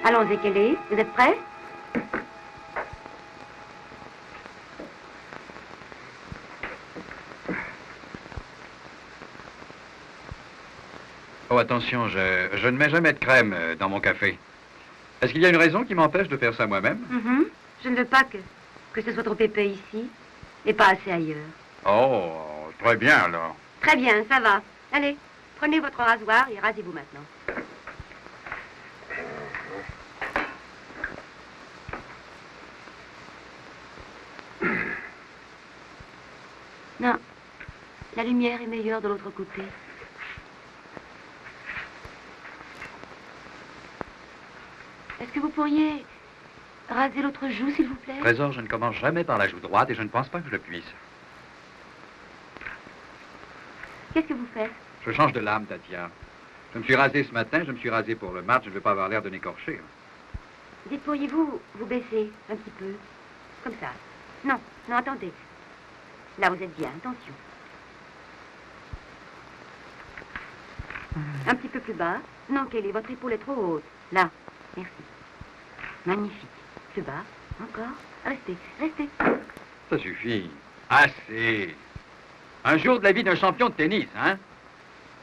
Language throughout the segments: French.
Allons-y, Kelly. Vous êtes prêts? Oh, attention, je ne mets jamais de crème dans mon café. Est-ce qu'il y a une raison qui m'empêche de faire ça moi-même? Je ne veux pas que ce soit trop épais ici et pas assez ailleurs. Oh, très bien alors. Très bien, ça va. Allez, prenez votre rasoir et rasez-vous maintenant. Non, la lumière est meilleure de l'autre côté. Est-ce que vous pourriez raser l'autre joue, s'il vous plaît? Trésor, je ne commence jamais par la joue droite et je ne pense pas que je le puisse. Qu'est-ce que vous faites? Je change de lame, Tatia. Je me suis rasé ce matin, je me suis rasé pour le match, je ne veux pas avoir l'air de m'écorcher. Dites, pourriez-vous vous baisser un petit peu? Comme ça. Non, non, attendez. Là, vous êtes bien, attention. Un petit peu plus bas. Non, Kelly, votre épaule est trop haute. Là, merci. Magnifique. Plus bas, encore. Restez, restez. Ça suffit. Assez. Un jour de la vie d'un champion de tennis, hein?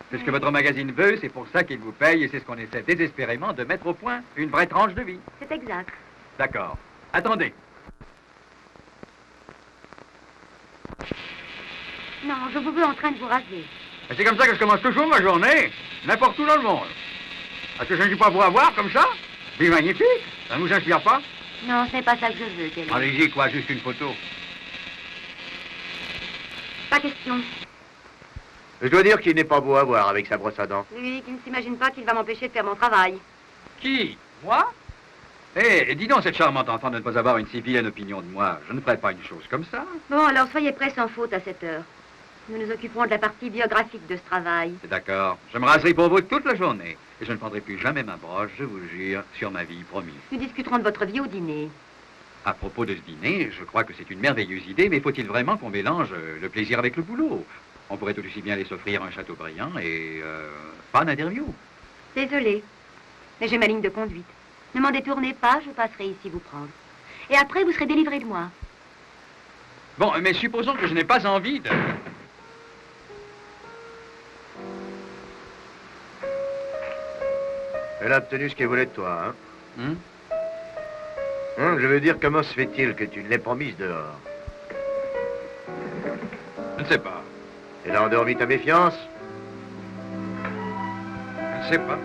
C'est ce que votre magazine veut, c'est pour ça qu'il vous paye et c'est ce qu'on essaie désespérément de mettre au point. Une vraie tranche de vie. C'est exact. D'accord. Attendez. Non, je vous veux en train de vous raser. Et c'est comme ça que je commence toujours ma journée, n'importe où dans le monde. Est-ce que je ne suis pas vous avoir comme ça? C'est magnifique. Ça ne vous inspire pas? Non, ce n'est pas ça que je veux, Kelly. Allez-y, quoi, juste une photo. Pas question. Je dois dire qu'il n'est pas beau à voir avec sa brosse à dents. Lui qui ne s'imagine pas qu'il va m'empêcher de faire mon travail. Qui? Moi? Eh, dis donc, cette charmante enfant de ne pas avoir une si vilaine opinion de moi. Je ne ferai pas une chose comme ça. Bon, alors soyez prêts sans faute à cette heure. Nous nous occuperons de la partie biographique de ce travail. C'est d'accord. Je me raserai pour vous toute la journée. Et je ne prendrai plus jamais ma broche, je vous jure, sur ma vie, promis. Nous discuterons de votre vie au dîner. À propos de ce dîner, je crois que c'est une merveilleuse idée, mais faut-il vraiment qu'on mélange le plaisir avec le boulot? On pourrait tout aussi bien les s'offrir un château brillant et pas d'interview. Désolée, mais j'ai ma ligne de conduite. Ne m'en détournez pas, je passerai ici vous prendre. Et après, vous serez délivré de moi. Bon, mais supposons que je n'ai pas envie de... Elle a obtenu ce qu'elle voulait de toi, hein? Je veux dire, comment se fait-il que tu ne l'aies pas mise dehors? Je ne sais pas. Elle a endormi ta méfiance? Je ne sais pas.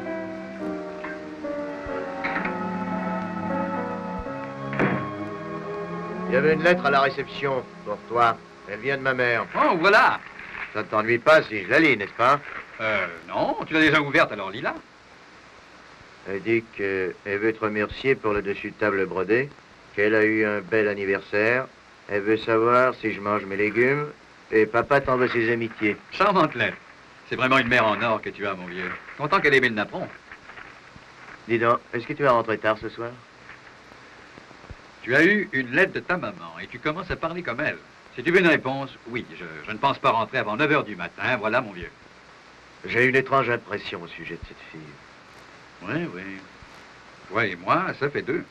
Il y avait une lettre à la réception pour toi. Elle vient de ma mère. Oh, voilà. Ça ne t'ennuie pas si je la lis, n'est-ce pas? Non, tu l'as déjà ouverte, alors lis-la. Elle dit qu'elle veut te remercier pour le dessus de table brodé, qu'elle a eu un bel anniversaire. Elle veut savoir si je mange mes légumes, et papa t'envoie ses amitiés. Charmante lettre. C'est vraiment une mère en or que tu as, mon vieux. Content qu'elle ait aimé le napperon. Dis donc, est-ce que tu vas rentrer tard ce soir? Tu as eu une lettre de ta maman et tu commences à parler comme elle. Si tu veux une réponse, oui, je ne pense pas rentrer avant 9 h du matin, voilà, mon vieux. J'ai une étrange impression au sujet de cette fille. Oui, oui. Toi et moi, ça fait deux.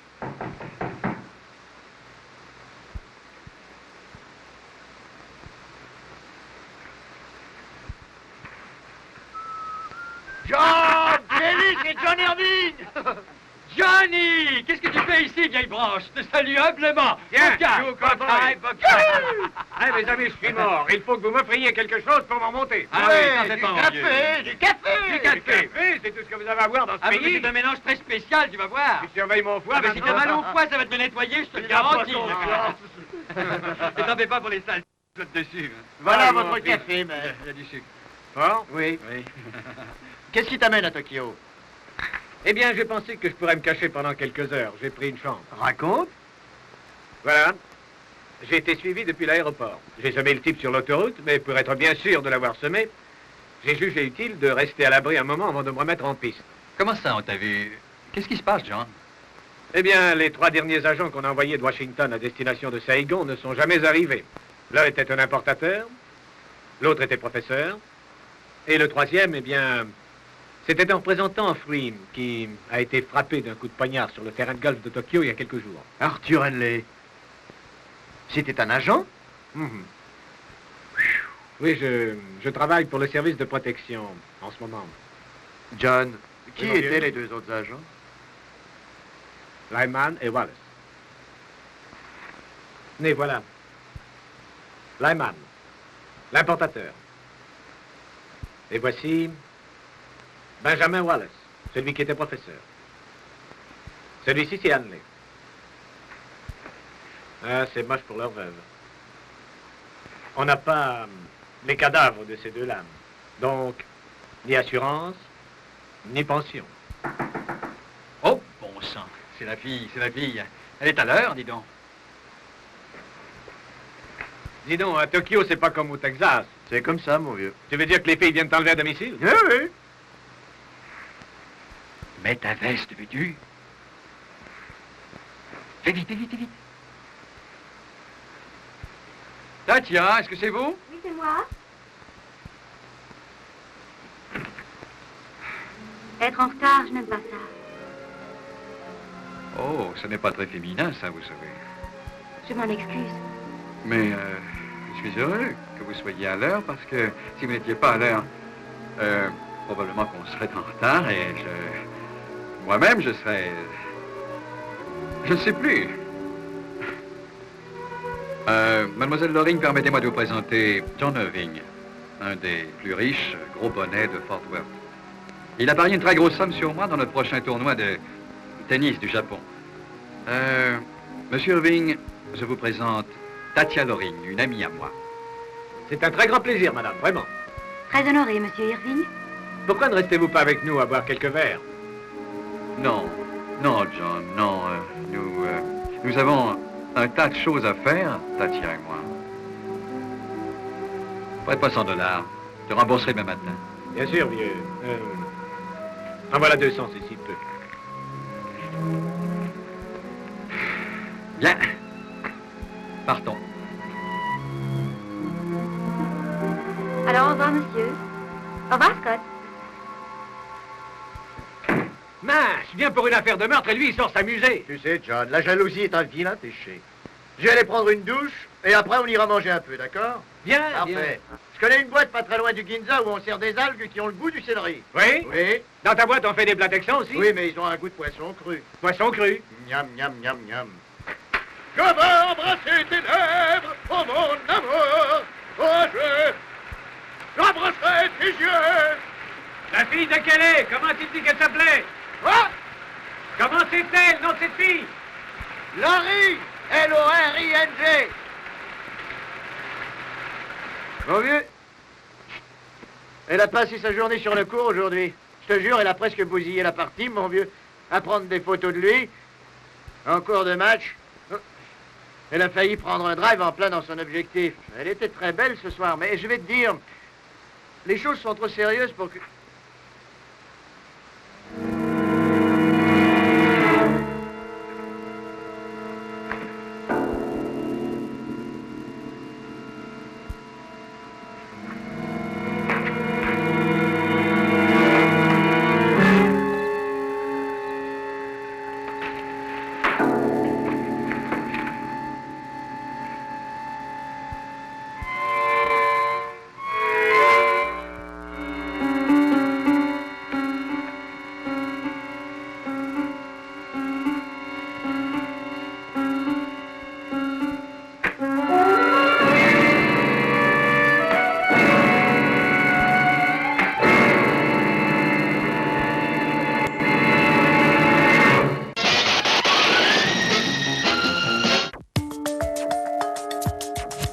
John! Kelly, c'est Johnny Irving! Johnny! Qu'est-ce que tu fais ici, vieille branche? Je te salue humblement. Tiens, mes amis, je suis mort. Il faut que vous m'offriez quelque chose pour m'en monter. Ah oui, ça c'est pas mon vieux. Du café! Du café, c'est tout ce que vous avez à voir dans ce Ah oui, pays. c'est un mélange très spécial, tu vas voir. Tu surveilles mon foie, Ah ben, si t'as mal au foie, ça va te le nettoyer, je te le garantis. Et t'en fais pas pour les sales dessus. Voilà Ah, votre mon café, mais... Il y a du sucre. Bon. Oui. Oui. Qu'est-ce qui t'amène à Tokyo? Eh bien, j'ai pensé que je pourrais me cacher pendant quelques heures. J'ai pris une chambre. Raconte. Voilà. J'ai été suivi depuis l'aéroport. J'ai semé le type sur l'autoroute, mais pour être bien sûr de l'avoir semé, j'ai jugé utile de rester à l'abri un moment avant de me remettre en piste. Comment ça, on t'a vu? Qu'est-ce qui se passe, John? Eh bien, les 3 derniers agents qu'on a envoyés de Washington à destination de Saigon ne sont jamais arrivés. L'un était un importateur, l'autre était professeur, et le troisième, eh bien, C'était un représentant Freem qui a été frappé d'un coup de poignard sur le terrain de golf de Tokyo il y a quelques jours. Arthur Henley. C'était un agent? Mhm. Oui, je travaille pour le service de protection en ce moment. John, qui Oui, mon étaient vieux. les deux autres agents? Lyman et Wallace. Mais voilà. Lyman, l'importateur. Et voici Benjamin Wallace, celui qui était professeur. Celui-ci, c'est Hanley. Ah, c'est moche pour leur veuve. On n'a pas les cadavres de ces deux-là. Donc, ni assurance, ni pension. Oh, bon sang. C'est la fille, c'est la fille. Elle est à l'heure, dis donc. Dis donc, à Tokyo, c'est pas comme au Texas. C'est comme ça, mon vieux. Tu veux dire que les filles viennent t'enlever à domicile? Oui, oui. Mets ta veste, veux-tu? Fais vite, fais vite, fais vite. Tatia, est-ce que c'est vous? Oui, c'est moi. Être en retard, je n'aime pas ça. Oh, ce n'est pas très féminin, ça, vous savez. Je m'en excuse. Mais je suis heureux que vous soyez à l'heure parce que si vous n'étiez pas à l'heure, probablement qu'on serait en retard et moi-même, je serais... Je ne sais plus. Mademoiselle Loring, permettez-moi de vous présenter John Irving, un des plus riches gros bonnets de Fort Worth. Il a parié une très grosse somme sur moi dans notre prochain tournoi de tennis du Japon. Monsieur Irving, je vous présente Tatia Loring, une amie à moi. C'est un très grand plaisir, madame, vraiment. Très honoré, monsieur Irving. Pourquoi ne restez-vous pas avec nous à boire quelques verres? Non, non, John, non. Nous avons un tas de choses à faire, Tatia et moi. Prête-moi $100. Je te rembourserai demain matin. Bien sûr, vieux. En voilà 200, c'est si peu. Bien. Partons. Alors, au revoir, monsieur. Au revoir, Scott. Mince, je viens pour une affaire de meurtre et lui, il sort s'amuser. Tu sais, John, la jalousie est un vilain péché. Je vais aller prendre une douche et après on ira manger un peu, d'accord? Bien, Parfait. Je connais une boîte pas très loin du Ginza où on sert des algues qui ont le goût du céleri. Oui? Oui. Dans ta boîte, on fait des plats texans aussi? Oui, mais ils ont un goût de poisson cru. Poisson cru. Miam, miam, miam, miam. Je veux embrasser tes lèvres, oh mon amour. Oh, j'embrasserai tes yeux. La fille de quelle est? Comment tu dis qu'elle s'appelait? Quoi? Comment c'est-elle, non, cette fille? Laurie, L-O-R-I-N-G. Mon vieux, elle a passé sa journée sur le cours aujourd'hui. Je te jure, elle a presque bousillé la partie, mon vieux, à prendre des photos de lui. En cours de match, elle a failli prendre un drive en plein dans son objectif. Elle était très belle ce soir, mais je vais te dire, les choses sont trop sérieuses pour que...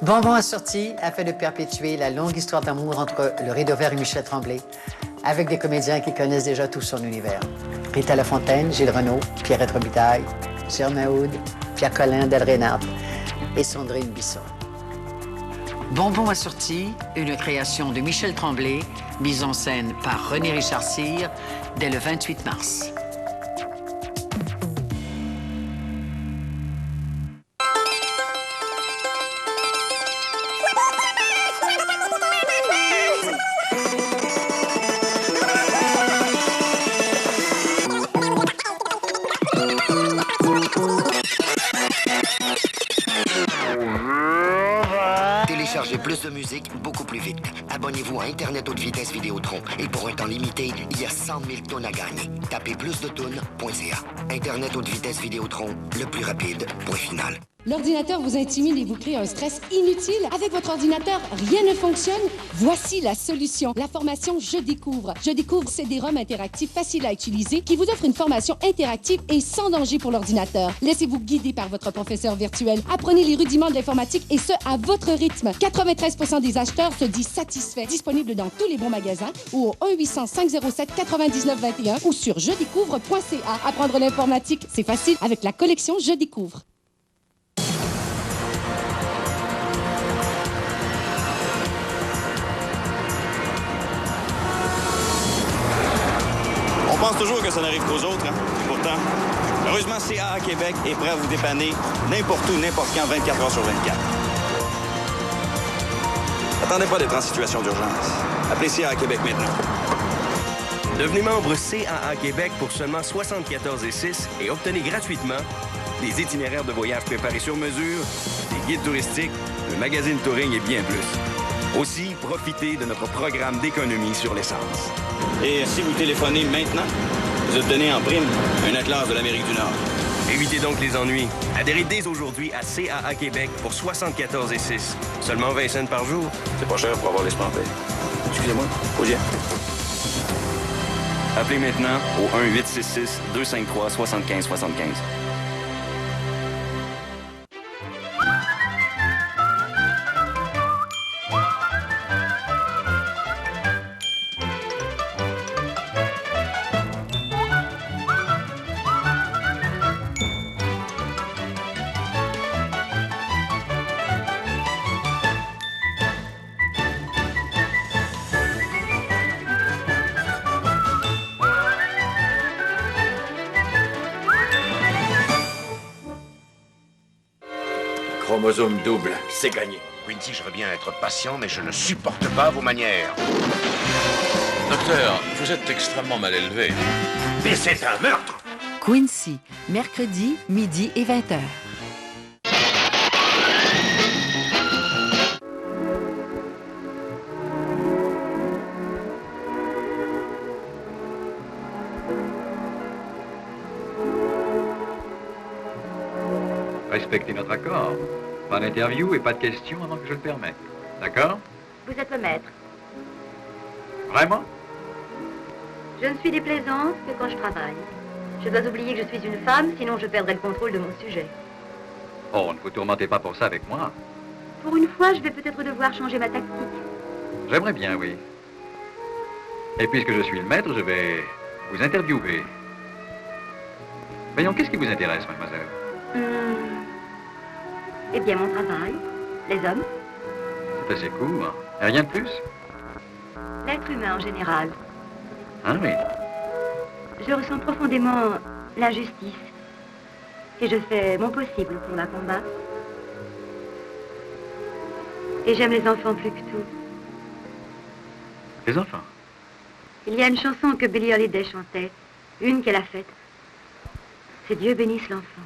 Bonbon assorti afin de perpétuer la longue histoire d'amour entre le Rideau Vert et Michel Tremblay, avec des comédiens qui connaissent déjà tout son univers. Rita Lafontaine, Gilles Renaud, Pierrette Robitaille, Germain Houd, Pierre Collin, Del Reynaud et Sandrine Bisson. Bonbon assorti, une création de Michel Tremblay, mise en scène par René Richard Cyr, dès le 28 mars. de musique beaucoup plus vite. Abonnez-vous à Internet haute vitesse Vidéotron. Et pour un temps limité, il y a 100 000 tonnes à gagner. Tapez plusdetonnes.ca. Internet haute vitesse Vidéotron, le plus rapide, point final. L'ordinateur vous intimide et vous crée un stress inutile. Avec votre ordinateur, rien ne fonctionne? Voici la solution. La formation Je découvre. Je découvre CD-ROM interactif facile à utiliser qui vous offre une formation interactive et sans danger pour l'ordinateur. Laissez-vous guider par votre professeur virtuel. Apprenez les rudiments de l'informatique et ce, à votre rythme. 93% des acheteurs se disent satisfaits. Disponible dans tous les bons magasins ou au 1-800-507-9921 ou sur jedécouvre.ca. Apprendre l'informatique, c'est facile avec la collection Je découvre. On pense toujours que ça n'arrive qu'aux autres, hein? Pourtant, heureusement, CAA Québec est prêt à vous dépanner n'importe où, n'importe quand, 24 heures sur 24. Attendez pas d'être en situation d'urgence. Appelez CAA Québec maintenant. Devenez membre CAA Québec pour seulement 74,6 et obtenez gratuitement des itinéraires de voyage préparés sur mesure, des guides touristiques, le magazine Touring et bien plus. Aussi, profitez de notre programme d'économie sur l'essence. Et si vous téléphonez maintenant, vous obtenez en prime un atlas de l'Amérique du Nord. Évitez donc les ennuis. Adhérez dès aujourd'hui à CAA Québec pour 74,6. Seulement 20 cents par jour. C'est pas cher pour avoir l'espampé. Excusez-moi, Paulier. Appelez maintenant au 1-866-253-7575. Chromosome double, c'est gagné. Quincy, je veux bien être patient, mais je ne supporte pas vos manières. Docteur, vous êtes extrêmement mal élevé. Mais c'est un meurtre! Quincy, mercredi, midi et 20h. Respectez notre accord. Pas d'interview et pas de questions avant que je le permette. D'accord? Vous êtes le maître. Vraiment? Je ne suis déplaisante que quand je travaille. Je dois oublier que je suis une femme, sinon je perdrai le contrôle de mon sujet. Oh, ne vous tourmentez pas pour ça avec moi. Pour une fois, je vais peut-être devoir changer ma tactique. J'aimerais bien, oui. Et puisque je suis le maître, je vais vous interviewer. Voyons, qu'est-ce qui vous intéresse, mademoiselle? Eh bien, mon travail, les hommes. C'est assez court. Et rien de plus? L'être humain en général. Ah oui. Je ressens profondément l'injustice. Et je fais mon possible pour la combattre. Et j'aime les enfants plus que tout. Les enfants? Il y a une chanson que Billie Holiday chantait, une qu'elle a faite. C'est Dieu bénisse l'enfant.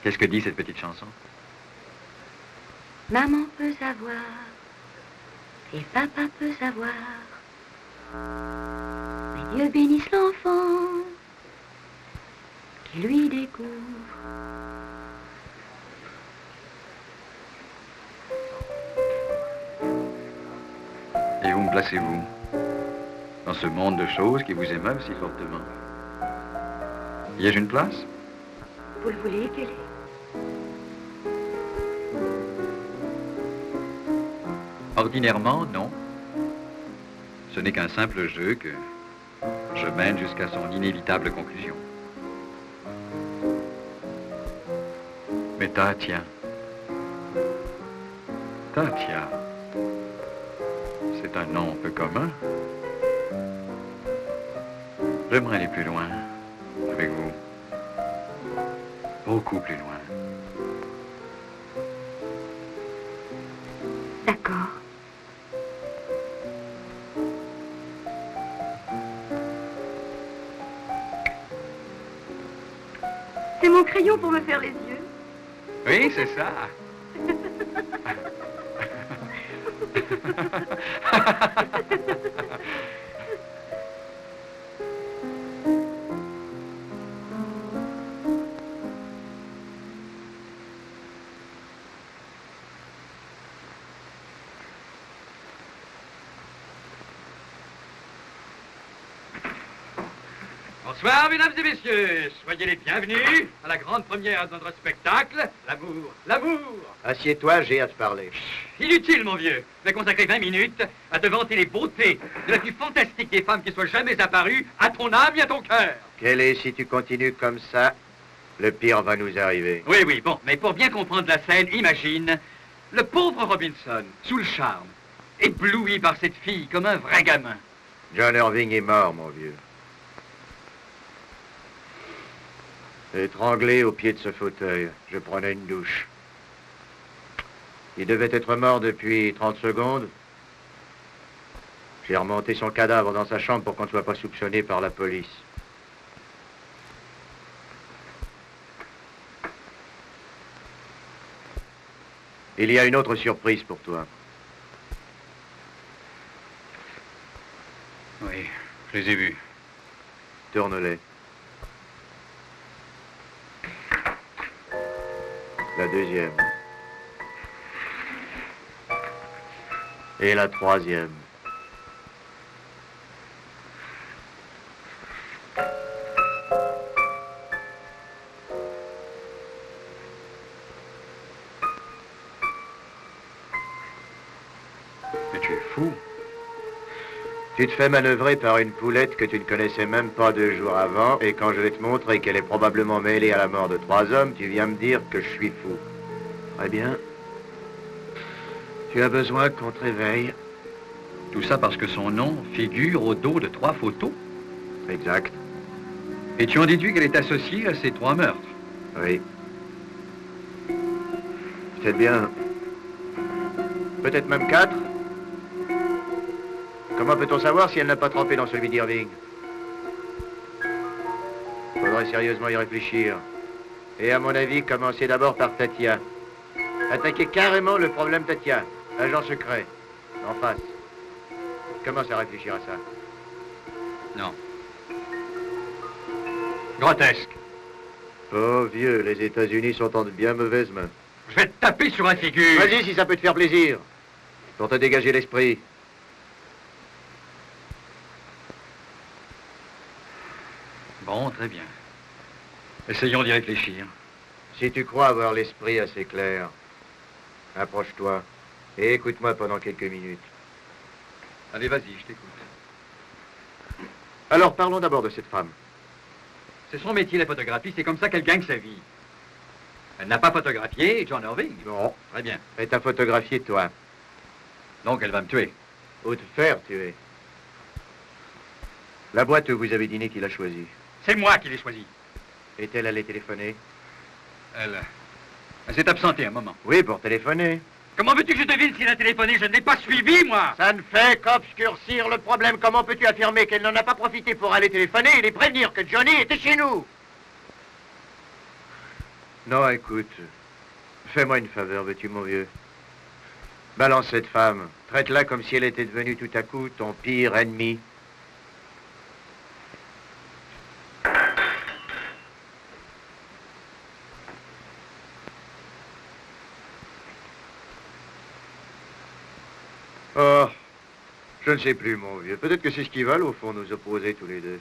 Qu'est-ce que dit cette petite chanson? Maman peut savoir, et papa peut savoir, mais Dieu bénisse l'enfant qui lui découvre. Et où me placez-vous? Dans ce monde de choses qui vous émeuvent si fortement? Y ai-je une place? Vous le voulez, quelle est? Ordinairement, non. Ce n'est qu'un simple jeu que je mène jusqu'à son inévitable conclusion. Mais Tatia, c'est un nom peu commun. J'aimerais aller plus loin avec vous. Beaucoup plus loin. D'accord. C'est mon crayon pour me faire les yeux. Oui, c'est ça. Bonsoir, mesdames et messieurs. Soyez les bienvenus à la grande première de notre spectacle, L'amour, l'amour. Assieds-toi, j'ai à te parler. Inutile, mon vieux. Je vais consacrer 20 minutes à te vanter les beautés de la plus fantastique des femmes qui soit jamais apparue à ton âme et à ton cœur. Quel est, si tu continues comme ça, le pire va nous arriver. Oui, oui, bon. Mais pour bien comprendre la scène, imagine le pauvre Robinson, sous le charme, ébloui par cette fille comme un vrai gamin. John Irving est mort, mon vieux. Étranglé au pied de ce fauteuil, je prenais une douche. Il devait être mort depuis 30 secondes. J'ai remonté son cadavre dans sa chambre pour qu'on ne soit pas soupçonné par la police. Il y a une autre surprise pour toi. Oui, je les ai vus. Tourne-les. La deuxième. Et la troisième. Mais tu es fou. Tu te fais manœuvrer par une poulette que tu ne connaissais même pas 2 jours avant, et quand je vais te montrer qu'elle est probablement mêlée à la mort de 3 hommes, tu viens me dire que je suis fou. Très bien. Tu as besoin qu'on te réveille. Tout ça parce que son nom figure au dos de 3 photos. Exact. Et tu en déduis qu'elle est associée à ces 3 meurtres. Oui. C'est bien. Peut-être même 4. Comment peut-on savoir si elle n'a pas trempé dans celui d'Irving? Faudrait sérieusement y réfléchir. Et à mon avis, commencer d'abord par Tatia. Attaquer carrément le problème Tatia. Agent secret. En face. Commence à réfléchir à ça. Non. Grotesque. Oh, vieux, les États-Unis sont en de bien mauvaises mains. Je vais te taper sur la figure. Vas-y, si ça peut te faire plaisir. Pour te dégager l'esprit. Bon, très bien. Essayons d'y réfléchir. Si tu crois avoir l'esprit assez clair, approche-toi et écoute-moi pendant quelques minutes. Allez, vas-y, je t'écoute. Alors, parlons d'abord de cette femme. C'est son métier, la photographie. C'est comme ça qu'elle gagne sa vie. Elle n'a pas photographié John Irving. Non. Très bien. Elle t'a photographié, toi. Donc, elle va me tuer. Ou te faire tuer. La boîte où vous avez dîné, qui l'a choisie? C'est moi qui l'ai choisie. Est-elle allée téléphoner? Elle s'est absentée un moment. Oui, pour téléphoner. Comment veux-tu que je devine s'il a téléphoné? Je ne l'ai pas suivi, moi. Ça ne fait qu'obscurcir le problème. Comment peux-tu affirmer qu'elle n'en a pas profité pour aller téléphoner et les prévenir que Johnny était chez nous? Non, écoute. Fais-moi une faveur, veux-tu, mon vieux? Balance cette femme. Traite-la comme si elle était devenue tout à coup ton pire ennemi. Oh, je ne sais plus, mon vieux. Peut-être que c'est ce qu'ils veulent, au fond, nous opposer tous les deux.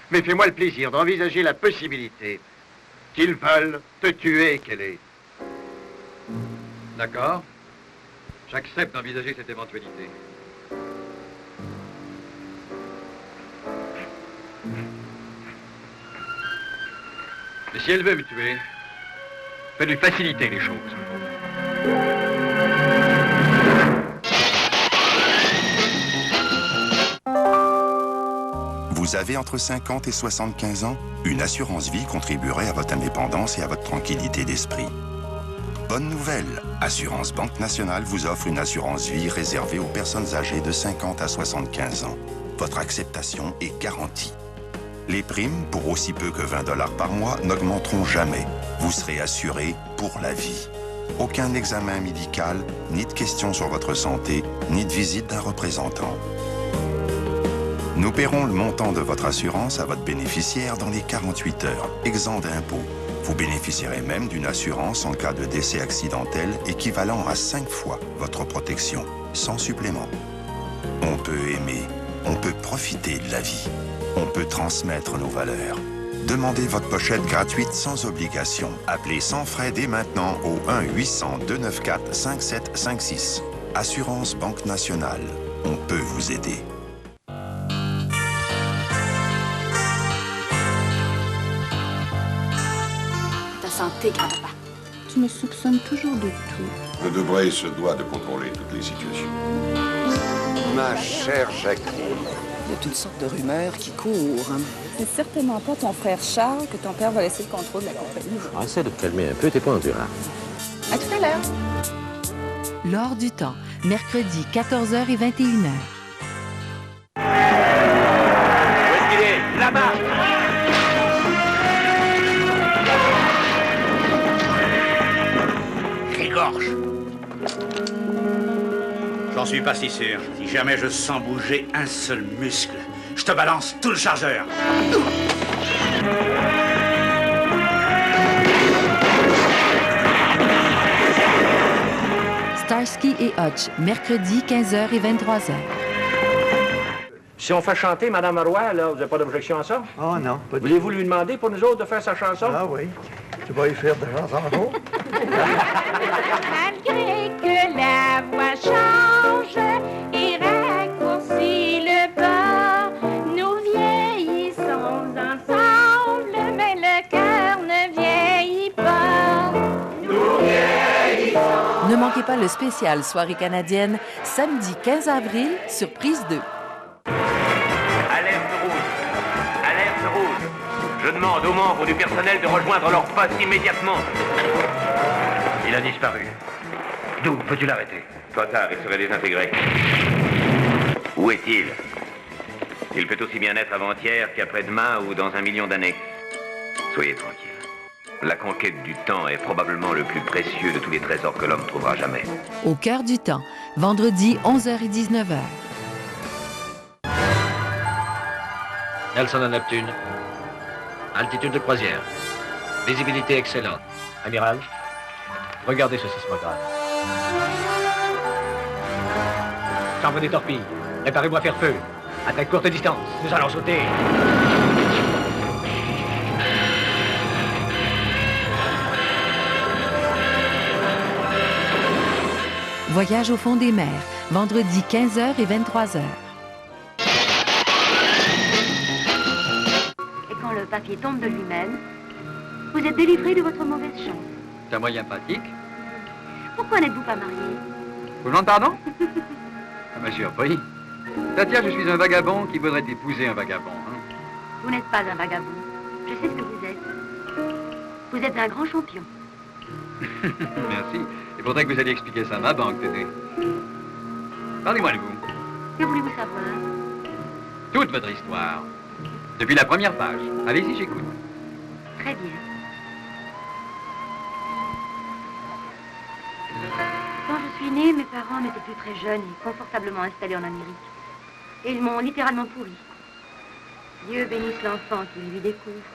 Mais fais-moi le plaisir d'envisager la possibilité qu'ils veulent te tuer, Kelly. D'accord. J'accepte d'envisager cette éventualité. Mais si elle veut me tuer, fais-lui faciliter les choses. Vous avez entre 50 et 75 ans? Une assurance vie contribuerait à votre indépendance et à votre tranquillité d'esprit. Bonne nouvelle! Assurance Banque Nationale vous offre une assurance vie réservée aux personnes âgées de 50 à 75 ans. Votre acceptation est garantie. Les primes, pour aussi peu que 20 $ par mois, n'augmenteront jamais. Vous serez assuré pour la vie. Aucun examen médical, ni de questions sur votre santé, ni de visite d'un représentant. Nous paierons le montant de votre assurance à votre bénéficiaire dans les 48 heures, exempt d'impôt. Vous bénéficierez même d'une assurance en cas de décès accidentel équivalent à 5 fois votre protection, sans supplément. On peut aimer, on peut profiter de la vie, on peut transmettre nos valeurs. Demandez votre pochette gratuite sans obligation. Appelez sans frais dès maintenant au 1-800-294-5756. Assurance Banque Nationale. On peut vous aider. Ta santé, grand-papa. Tu me soupçonnes toujours de tout. Le Debray se doit de contrôler toutes les situations. Ma chère Jacqueline. Il y a toutes sortes de rumeurs qui courent. C'est certainement pas ton frère Charles que ton père va laisser le contrôle de la compagnie. Essaie de te calmer un peu, t'es pas endurant. À tout à l'heure. L'Or du temps, mercredi 14h et 21h. Où est-ce qu'il est? Là-bas! Régorge. J'en suis pas si sûr. Si jamais je sens bouger un seul muscle, je te balance tout le chargeur. Starsky et Hutch, mercredi 15h et 23h. Si on fait chanter Madame Roy, là, vous n'avez pas d'objection à ça? Oh non, pas du tout. Voulez-vous lui demander pour nous autres de faire sa chanson? Ah oui. Tu vas y faire de chanson. Malgré que la voix change et raccourcit le pas, nous vieillissons ensemble, mais le cœur ne vieillit pas. Nous vieillissons. Ne manquez pas le spécial Soirée canadienne, samedi 15 avril, sur Prise 2. Alerte rouge. Alerte rouge. Je demande aux membres du personnel de rejoindre leur poste immédiatement. Il a disparu. D'où peux-tu l'arrêter? Trop tard, il serait désintégré. Où est-il? Il peut aussi bien être avant-hier qu'après-demain ou dans 1 million d'années. Soyez tranquille. La conquête du temps est probablement le plus précieux de tous les trésors que l'homme trouvera jamais. Au cœur du temps, vendredi 11h et 19h. Nelson à Neptune. Altitude de croisière. Visibilité excellente. Amiral, regardez ce sismographe. Chambre des torpilles. Préparez-vous à faire feu. À très courte distance. Nous allons sauter. Voyage au fond des mers, vendredi 15h et 23h. Et quand le papier tombe de lui-même, vous êtes délivré de votre mauvaise chance. C'est un moyen pratique. Pourquoi n'êtes-vous pas marié? Vous demandez pardon? Ça m'a surpris. Tatia, je suis un vagabond qui voudrait épouser un vagabond. Hein? Vous n'êtes pas un vagabond. Je sais ce que vous êtes. Vous êtes un grand champion. Merci. Il faudrait que vous alliez expliquer ça à ma banque, Tété. Parlez-moi de vous. Que voulez-vous savoir? Toute votre histoire. Depuis la première page. Allez-y, j'écoute. Très bien. Quand je suis née, mes parents n'étaient plus très jeunes et confortablement installés en Amérique. Et ils m'ont littéralement pourri. Dieu bénisse l'enfant qui lui découvre.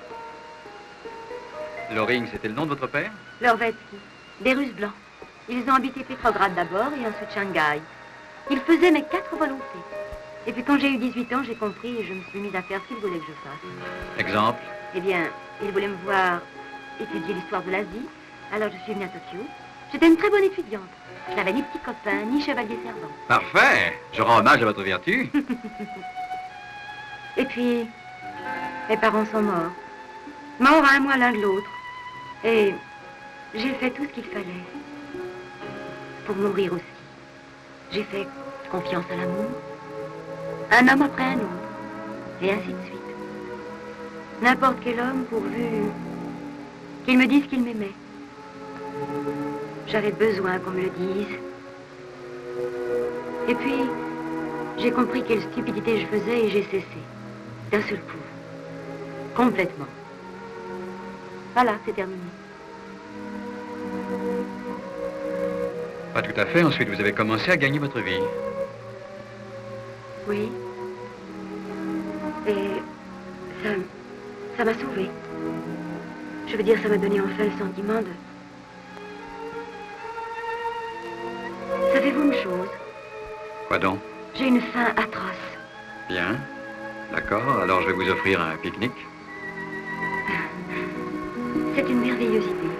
Loring, c'était le nom de votre père? Lorvetsky, des Russes blancs. Ils ont habité Pétrograd d'abord et ensuite Shanghai. Ils faisaient mes 4 volontés. Et puis quand j'ai eu 18 ans, j'ai compris et je me suis mise à faire ce qu'ils voulaient que je fasse. Exemple? Eh bien, ils voulaient me voir étudier l'histoire de l'Asie. Alors je suis venue à Tokyo. J'étais une très bonne étudiante. Je n'avais ni petit copain, ni chevalier servant. Parfait. Je rends hommage à votre vertu. Et puis, mes parents sont morts. Morts à un mois l'un de l'autre. Et j'ai fait tout ce qu'il fallait. Pour mourir aussi. J'ai fait confiance à l'amour. Un homme après un autre. Et ainsi de suite. N'importe quel homme pourvu qu'il me dise qu'il m'aimait. J'avais besoin qu'on me le dise. Et puis, j'ai compris quelle stupidité je faisais et j'ai cessé. D'un seul coup. Complètement. Voilà, c'est terminé. Pas tout à fait. Ensuite, vous avez commencé à gagner votre vie. Oui. Et ça m'a sauvée. Je veux dire, ça m'a donné enfin le sentiment de... Savez-vous une chose? Quoi donc? J'ai une faim atroce. Bien. D'accord. Alors, je vais vous offrir un pique-nique. C'est une merveilleuse idée.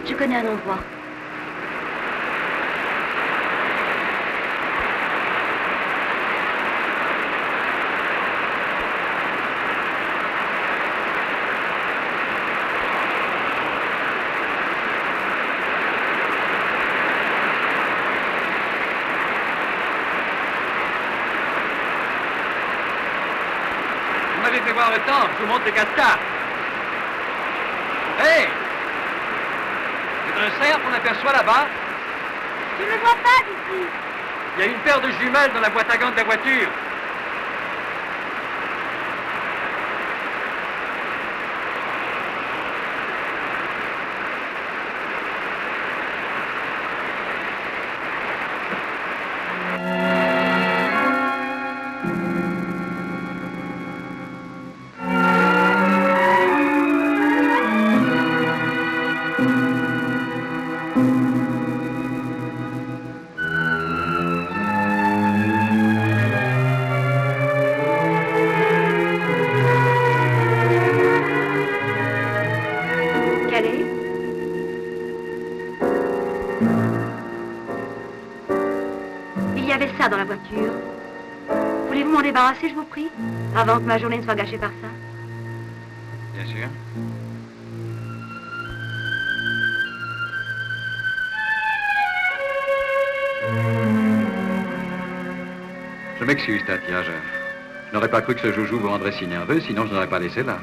Je connais un endroit. Vous m'avez fait voir le temple, je vous montre les cascades. Hé! C'est un cerf qu'on aperçoit là-bas. Tu ne le vois pas d'ici. Il y a une paire de jumelles dans la boîte à gants de la voiture. Calais? Il y avait ça dans la voiture. Voulez-vous m'en débarrasser, je vous prie, avant que ma journée ne soit gâchée par ça? Bien sûr. Je m'excuse, Tatia. Je n'aurais pas cru que ce joujou vous rendrait si nerveux, sinon je n'aurais pas laissé là.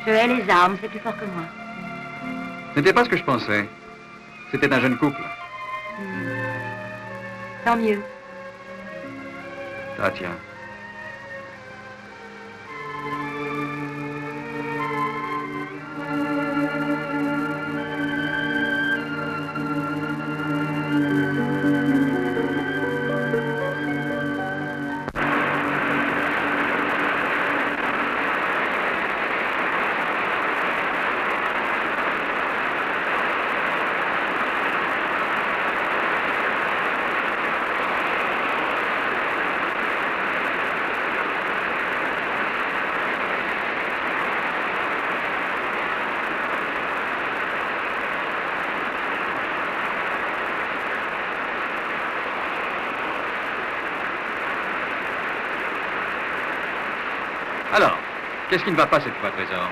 Je hais les armes, c'est plus fort que moi. Ce n'était pas ce que je pensais. C'était un jeune couple. Tant mieux. Tatia. Alors, qu'est-ce qui ne va pas cette fois, Trésor?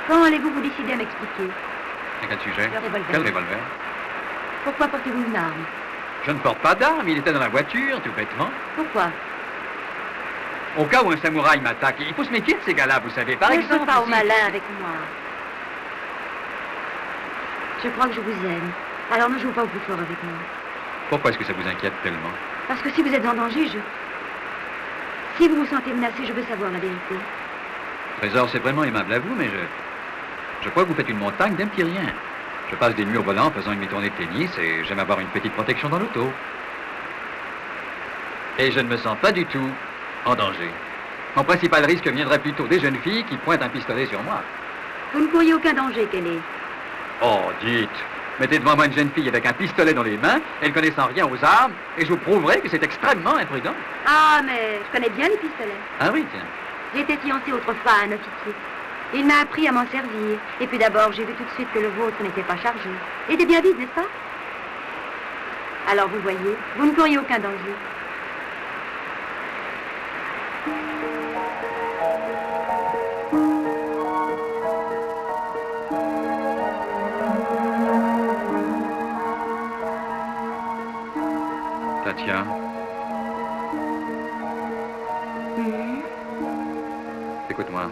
Quand allez-vous vous décider à m'expliquer? À quel sujet? Le revolver. Quel revolver? Pourquoi portez-vous une arme? Je ne porte pas d'arme, il était dans la voiture, tout bêtement. Pourquoi? Au cas où un samouraï m'attaque, il faut se méfier de ces gars-là, vous savez. Par Ne exemple, sois pas au ici- malin avec moi. Je crois que je vous aime. Alors ne jouez pas au plus fort avec moi. Pourquoi est-ce que ça vous inquiète tellement? Parce que si vous êtes en danger, si vous vous sentez menacé, je veux savoir la vérité. Trésor, c'est vraiment aimable à vous, mais je crois que vous faites une montagne d'un petit rien. Je passe des murs volants en faisant une tournée de tennis et j'aime avoir une petite protection dans l'auto. Et je ne me sens pas du tout en danger. Mon principal risque viendrait plutôt des jeunes filles qui pointent un pistolet sur moi. Vous ne courriez aucun danger, Kelly. Oh, dites, mettez devant moi une jeune fille avec un pistolet dans les mains, elle connaissant rien aux armes, et je vous prouverai que c'est extrêmement imprudent. Ah, mais je connais bien les pistolets. Ah oui, tiens. J'étais fiancée autrefois à un officier. Il m'a appris à m'en servir. Et puis d'abord, j'ai vu tout de suite que le vôtre n'était pas chargé. Il était bien vide, n'est-ce pas? Alors vous voyez, vous ne courriez aucun danger. Tatia, écoute-moi.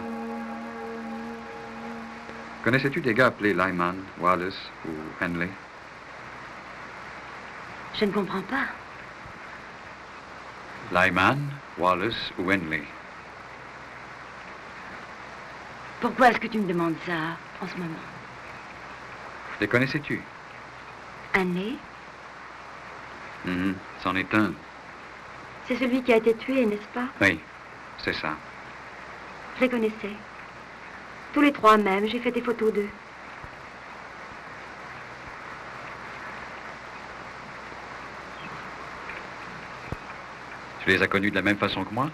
Connaissais-tu des gars appelés Lyman, Wallace ou Henley? Je ne comprends pas. Lyman, Wallace ou Henley? Pourquoi est-ce que tu me demandes ça en ce moment? Les connaissais-tu? Annie? C'en est un. C'est celui qui a été tué, n'est-ce pas? Oui, c'est ça. Je les connaissais. Tous les trois même, j'ai fait des photos d'eux. Tu les as connus de la même façon que moi?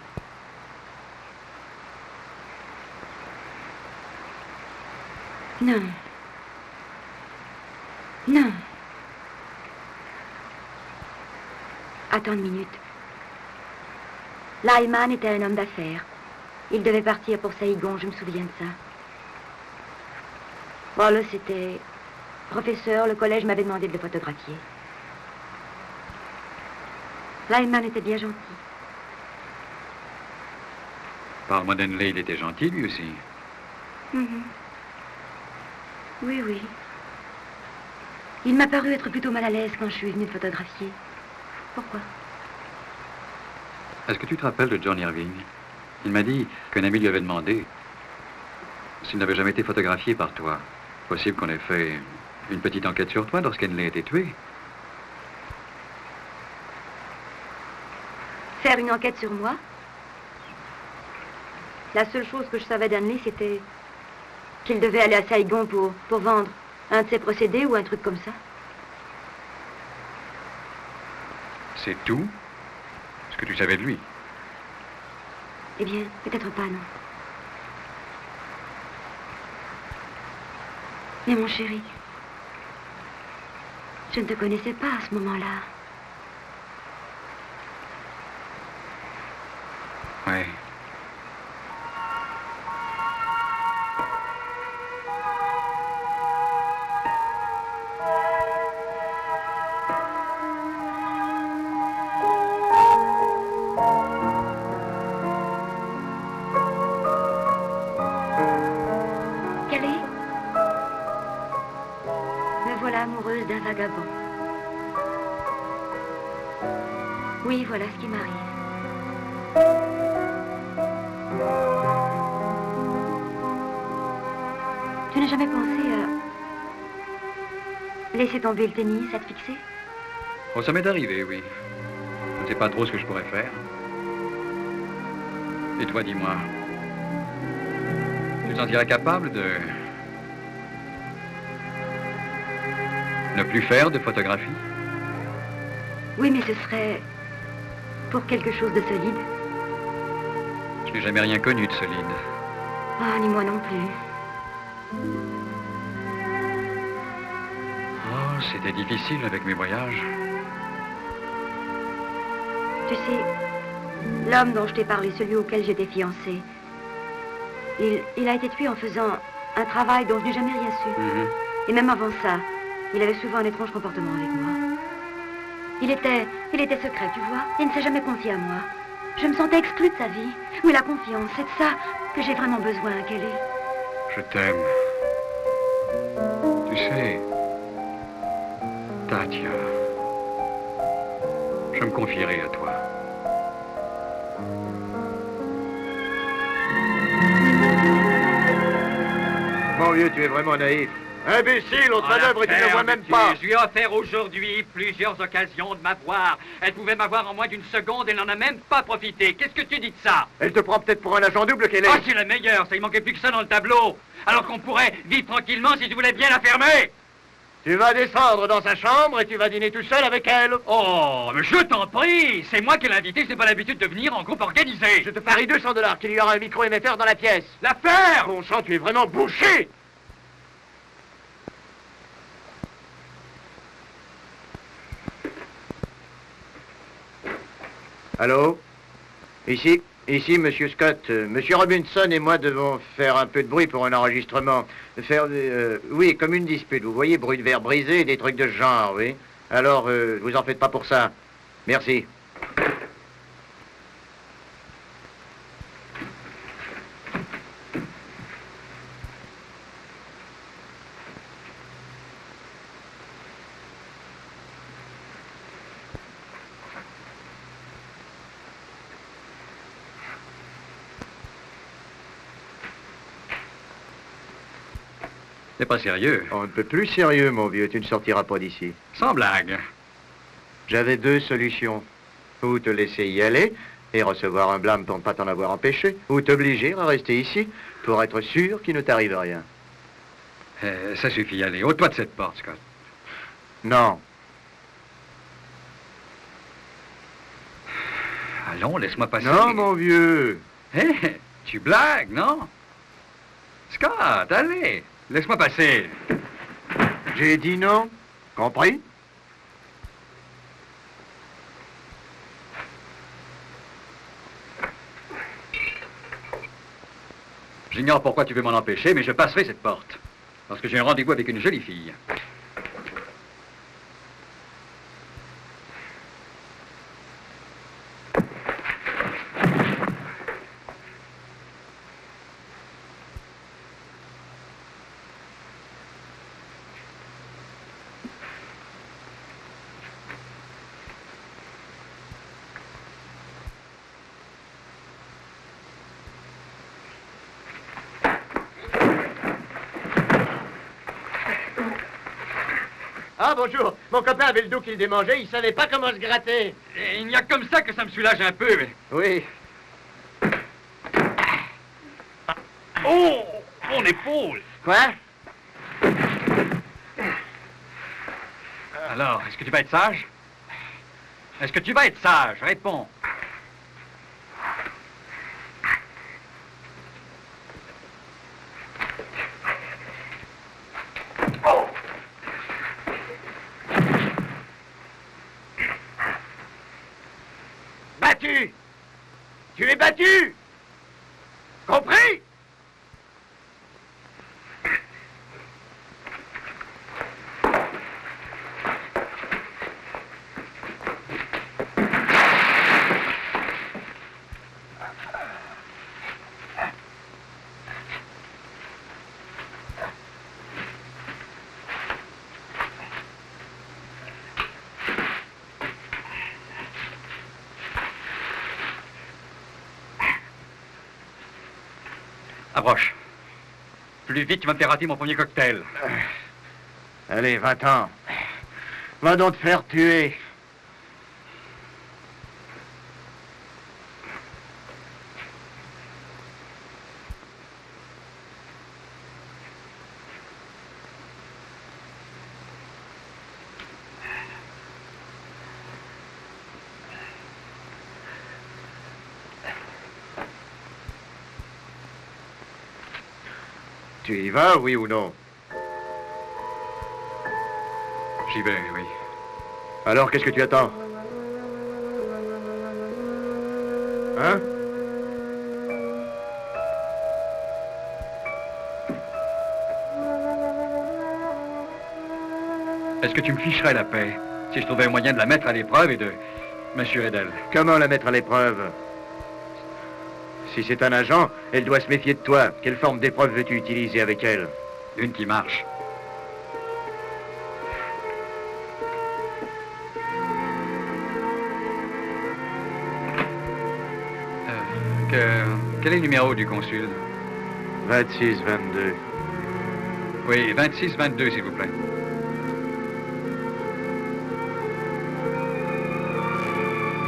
Non. Non. Attends une minute. Lyman était un homme d'affaires. Il devait partir pour Saïgon, je me souviens de ça. Wallace était professeur, le collège m'avait demandé de le photographier. Lyman était bien gentil. Parle-moi d'Henley, il était gentil lui aussi. Oui, oui. Il m'a paru être plutôt mal à l'aise quand je suis venue le photographier. Pourquoi? Est-ce que tu te rappelles de John Irving? Il m'a dit qu'un ami lui avait demandé s'il n'avait jamais été photographié par toi. Possible qu'on ait fait une petite enquête sur toi lorsqu'Henley a été tué. Faire une enquête sur moi? La seule chose que je savais d'Henley, c'était qu'il devait aller à Saïgon pour vendre un de ses procédés ou un truc comme ça. C'est tout ce que tu savais de lui? Eh bien, peut-être pas, non. Mais mon chéri, je ne te connaissais pas à ce moment-là. Oui. Amoureuse d'un vagabond. Oui, voilà ce qui m'arrive. Tu n'as jamais pensé à laisser tomber le tennis, à te fixer? Oh, ça m'est arrivé, oui. Je ne sais pas trop ce que je pourrais faire. Et toi, dis-moi, tu te sentirais capable de ne plus faire de photographie? Oui, mais ce serait pour quelque chose de solide. Je n'ai jamais rien connu de solide. Ah, ni moi non plus. Oh, c'était difficile avec mes voyages. Tu sais, l'homme dont je t'ai parlé, celui auquel j'étais fiancée, il a été tué en faisant un travail dont je n'ai jamais rien su. Et même avant ça, il avait souvent un étrange comportement avec moi. Il était secret, tu vois. Il ne s'est jamais confié à moi. Je me sentais exclue de sa vie. Oui, la confiance, c'est de ça que j'ai vraiment besoin, Kelly. Je t'aime. Tu sais, Tatia, je me confierai à toi. Mon vieux, tu es vraiment naïf. Imbécile, autre manœuvre et tu ne le vois même pas. Je lui ai offert aujourd'hui plusieurs occasions de m'avoir. Elle pouvait m'avoir en moins d'une seconde, elle n'en a même pas profité. Qu'est-ce que tu dis de ça? Elle te prend peut-être pour un agent double, Kelly. Ah, c'est la meilleure, ça, il manquait plus que ça dans le tableau. Alors qu'on pourrait vivre tranquillement si tu voulais bien la fermer. Tu vas descendre dans sa chambre et tu vas dîner tout seul avec elle. Oh, mais je t'en prie, c'est moi qui l'ai invité, c'est pas l'habitude de venir en groupe organisé. Je te parie $200 qu'il y aura un micro-émetteur dans la pièce. L'affaire! Bon sang, tu es vraiment bouché. Allô? Ici, Monsieur Scott. Monsieur Robinson et moi devons faire un peu de bruit pour un enregistrement. Oui, comme une dispute. Vous voyez, bruit de verre brisé et des trucs de ce genre, oui. Alors, vous en faites pas pour ça. Merci. C'est pas sérieux. On ne peut plus sérieux, mon vieux. Tu ne sortiras pas d'ici. Sans blague. J'avais deux solutions. Ou te laisser y aller et recevoir un blâme pour ne pas t'en avoir empêché, ou t'obliger à rester ici pour être sûr qu'il ne t'arrive rien. Ça suffit, allez, ôte-toi de cette porte, Scott. Non. Allons, laisse-moi passer. Non, mon vieux. Hé, tu blagues, non? Scott, allez, laisse-moi passer. J'ai dit non. Compris? J'ignore pourquoi tu veux m'en empêcher, mais je passerai cette porte. Parce que j'ai un rendez-vous avec une jolie fille. Ah, bonjour. Mon copain avait le dos qu'il démangeait, il savait pas comment se gratter. Et il n'y a comme ça que ça me soulage un peu, mais... Oui. Oh! Mon épaule! Quoi? Alors, est-ce que tu vas être sage? Est-ce que tu vas être sage? Réponds. Battu! Tu es battu! Compris? Approche. Plus vite, tu vas me faire rater mon premier cocktail. Allez, va-t'en. Va donc te faire tuer. Tu y vas, oui ou non? J'y vais, oui. Alors, qu'est-ce que tu attends? Hein? Est-ce que tu me ficherais la paix si je trouvais un moyen de la mettre à l'épreuve et de m'assurer d'elle? Comment la mettre à l'épreuve? Si c'est un agent, elle doit se méfier de toi. Quelle forme d'épreuve veux-tu utiliser avec elle? Une qui marche. Quel est le numéro du consul? 2622. Oui, 2622, s'il vous plaît.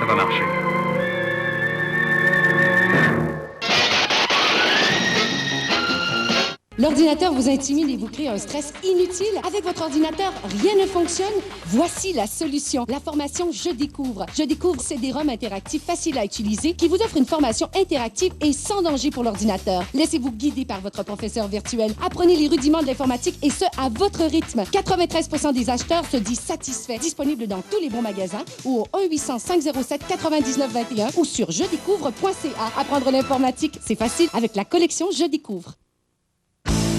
Ça va marcher. L'ordinateur vous intimide et vous crée un stress inutile. Avec votre ordinateur, rien ne fonctionne. Voici la solution. La formation Je découvre. Je découvre CD-ROM interactif facile à utiliser qui vous offre une formation interactive et sans danger pour l'ordinateur. Laissez-vous guider par votre professeur virtuel. Apprenez les rudiments de l'informatique et ce, à votre rythme. 93% des acheteurs se disent satisfaits. Disponible dans tous les bons magasins ou au 1-800-507-9921 ou sur jedécouvre.ca. Apprendre l'informatique, c'est facile avec la collection Je découvre.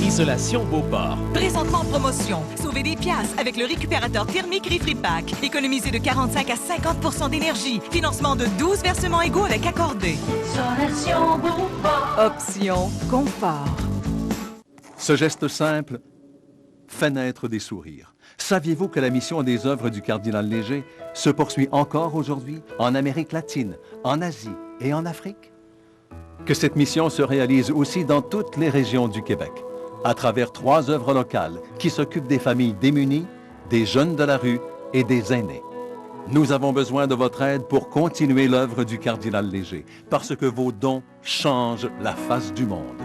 Isolation Beauport. Présentement en promotion. Sauvez des piastres avec le récupérateur thermique Refripack. Économisez de 45 à 50 d'énergie. Financement de 12 versements égaux avec accordé. Isolation Beauport. Option confort. Ce geste simple fait naître des sourires. Saviez-vous que la mission des œuvres du cardinal Léger se poursuit encore aujourd'hui en Amérique latine, en Asie et en Afrique? Que cette mission se réalise aussi dans toutes les régions du Québec, à travers 3 œuvres locales qui s'occupent des familles démunies, des jeunes de la rue et des aînés. Nous avons besoin de votre aide pour continuer l'œuvre du cardinal Léger, parce que vos dons changent la face du monde.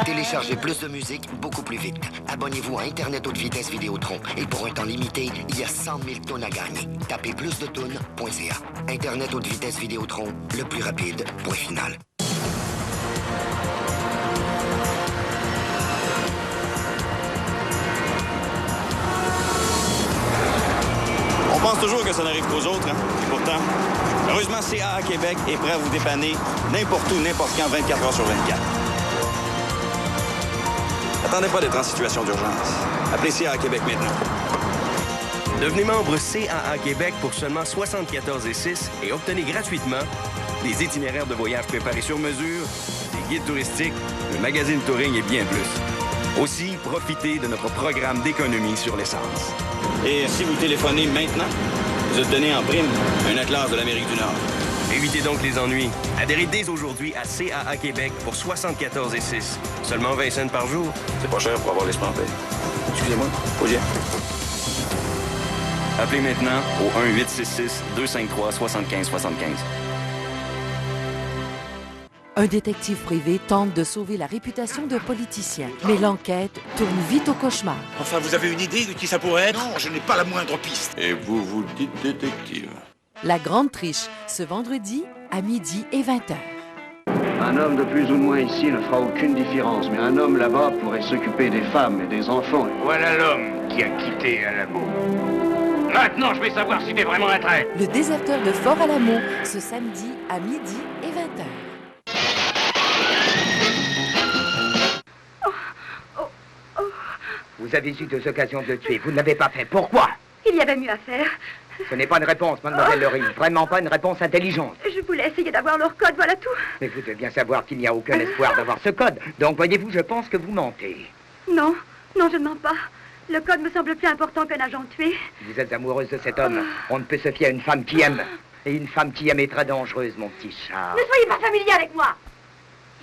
Téléchargez plus de musique beaucoup plus vite. Abonnez-vous à Internet haute vitesse Vidéotron. Et pour un temps limité, il y a 100 000 tonnes à gagner. Tapez plusdetonnes.ca. Internet haute vitesse Vidéotron, le plus rapide, point final. On pense toujours que ça n'arrive qu'aux autres, hein? Et pourtant, heureusement, CAA Québec est prêt à vous dépanner n'importe où, n'importe quand, 24 heures sur 24. Attendez pas d'être en situation d'urgence. Appelez CAA Québec maintenant. Devenez membre CAA Québec pour seulement 74,6 et obtenez gratuitement des itinéraires de voyage préparés sur mesure, des guides touristiques, le magazine Touring et bien plus. Aussi, profitez de notre programme d'économie sur l'essence. Et si vous téléphonez maintenant, vous obtenez en prime un atlas de l'Amérique du Nord. Évitez donc les ennuis. Adhérez dès aujourd'hui à CAA Québec pour 74,6. Seulement 20 cents par jour. C'est pas cher pour avoir l'esprit en paix. Excusez-moi, Paulier. Appelez maintenant au 1-866-253-7575. Un détective privé tente de sauver la réputation d'un politicien, mais l'enquête tourne vite au cauchemar. Enfin, vous avez une idée de qui ça pourrait être? Non, je n'ai pas la moindre piste. Et vous vous dites détective. La Grande Triche, ce vendredi à midi et 20h. Un homme de plus ou de moins ici ne fera aucune différence, mais un homme là-bas pourrait s'occuper des femmes et des enfants. Voilà l'homme qui a quitté Alamo. Maintenant, je vais savoir si t'es vraiment un traître. Le déserteur de Fort-Alamo, ce samedi à midi et 20h. Vous avez eu 2 occasions de le tuer. Vous ne l'avez pas fait. Pourquoi? Il y avait mieux à faire. Ce n'est pas une réponse, mademoiselle Lorine. Vraiment pas une réponse intelligente. Je voulais essayer d'avoir leur code, voilà tout. Mais vous devez bien savoir qu'il n'y a aucun espoir d'avoir ce code. Donc, voyez-vous, je pense que vous mentez. Non, non, je ne mens pas. Le code me semble plus important qu'un agent tué. Vous êtes amoureuse de cet homme. On ne peut se fier à une femme qui aime. Et une femme qui aime est très dangereuse, mon petit chat. Ne soyez pas familier avec moi.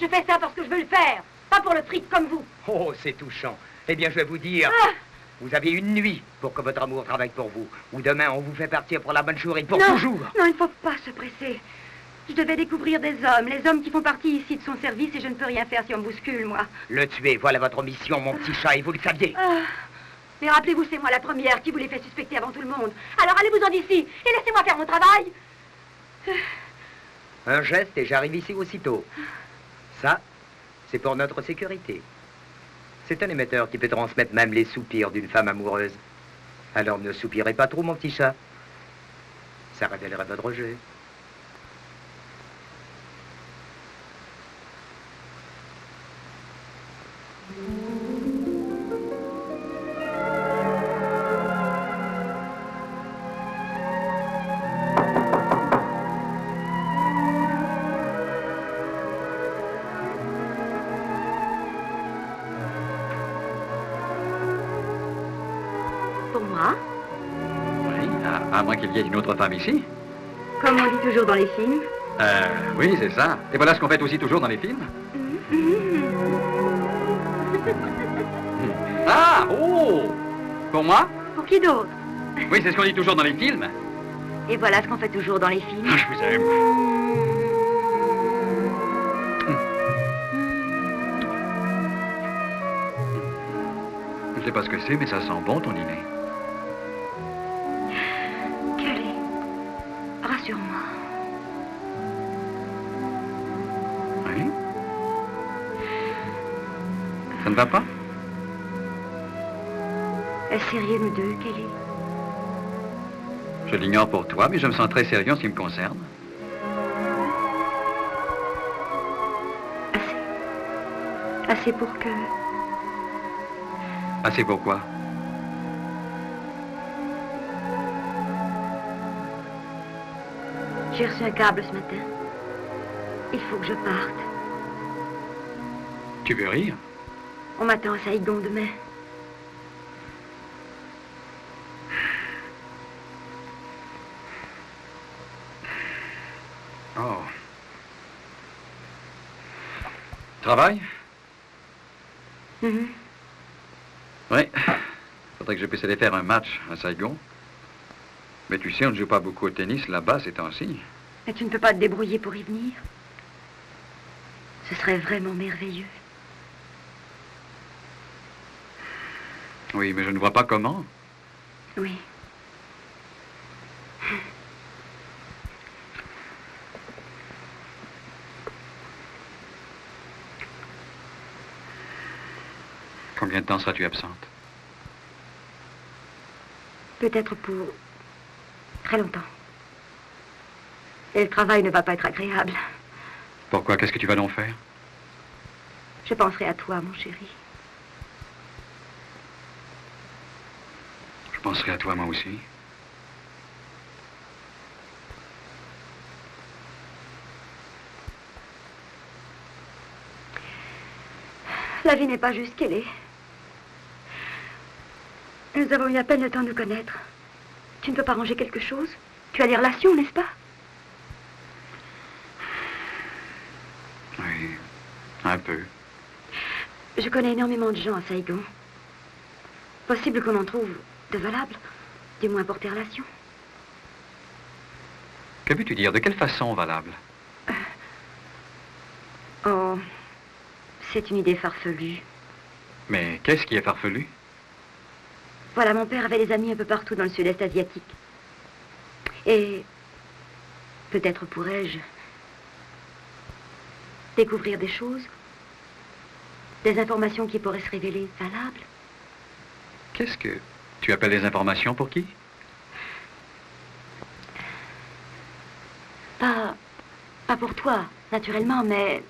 Je fais ça parce que je veux le faire, pas pour le fric comme vous. Oh, c'est touchant. Eh bien, je vais vous dire... Vous avez une nuit pour que votre amour travaille pour vous. Ou demain, on vous fait partir pour la Mandchourie pour toujours. Non, il ne faut pas se presser. Je devais découvrir des hommes, les hommes qui font partie ici de son service, et je ne peux rien faire si on me bouscule, moi. Le tuer, voilà votre mission, mon petit chat, et vous le saviez. Mais rappelez-vous, c'est moi la première qui vous l'ai fait suspecter avant tout le monde. Alors allez-vous-en d'ici, et laissez-moi faire mon travail. Un geste, et j'arrive ici aussitôt. Ça, c'est pour notre sécurité. C'est un émetteur qui peut transmettre même les soupirs d'une femme amoureuse. Alors ne soupirez pas trop, mon petit chat. Ça révélerait votre rejet. Pour moi? Oui, à moins qu'il y ait une autre femme ici. Comme on dit toujours dans les films. Oui, c'est ça. Et voilà ce qu'on fait aussi toujours dans les films. Ah, oh! Pour moi? Pour qui d'autre? Oui, c'est ce qu'on dit toujours dans les films. Et voilà ce qu'on fait toujours dans les films. Ah, je vous aime. Je sais pas ce que c'est, mais ça sent bon, ton dîner. Kelly, rassure-moi. Oui? Ça ne va pas? Est-ce sérieux, nous deux, Kelly? Je l'ignore pour toi, mais je me sens très sérieux en ce qui me concerne. Assez pour que... Assez pour quoi? J'ai reçu un câble ce matin. Il faut que je parte. Tu veux rire? On m'attend à Saigon demain. Oh. Travail? Mhm. Oui. Faudrait que je puisse aller faire un match à Saigon. Mais tu sais, on ne joue pas beaucoup au tennis là-bas ces temps-ci. Mais tu ne peux pas te débrouiller pour y venir? Ce serait vraiment merveilleux. Oui, mais je ne vois pas comment. Oui. Combien de temps seras-tu absente? Peut-être pour très longtemps. Et le travail ne va pas être agréable. Pourquoi? Qu'est-ce que tu vas donc faire? Je penserai à toi, mon chéri. Je penserai à toi, moi aussi. La vie n'est pas juste qu'elle est. Nous avons eu à peine le temps de nous connaître. Tu ne peux pas ranger quelque chose? Tu as des relations, n'est-ce pas? Oui, un peu. Je connais énormément de gens à Saigon. Possible qu'on en trouve de valables, du moins pour tes relations. Que veux-tu dire? De quelle façon valable? Oh, c'est une idée farfelue. Mais qu'est-ce qui est farfelu? Voilà, mon père avait des amis un peu partout dans le sud-est asiatique. Et peut-être pourrais-je découvrir des choses, des informations qui pourraient se révéler valables. Qu'est-ce que tu appelles des informations pour qui? Pas pour toi, naturellement, mais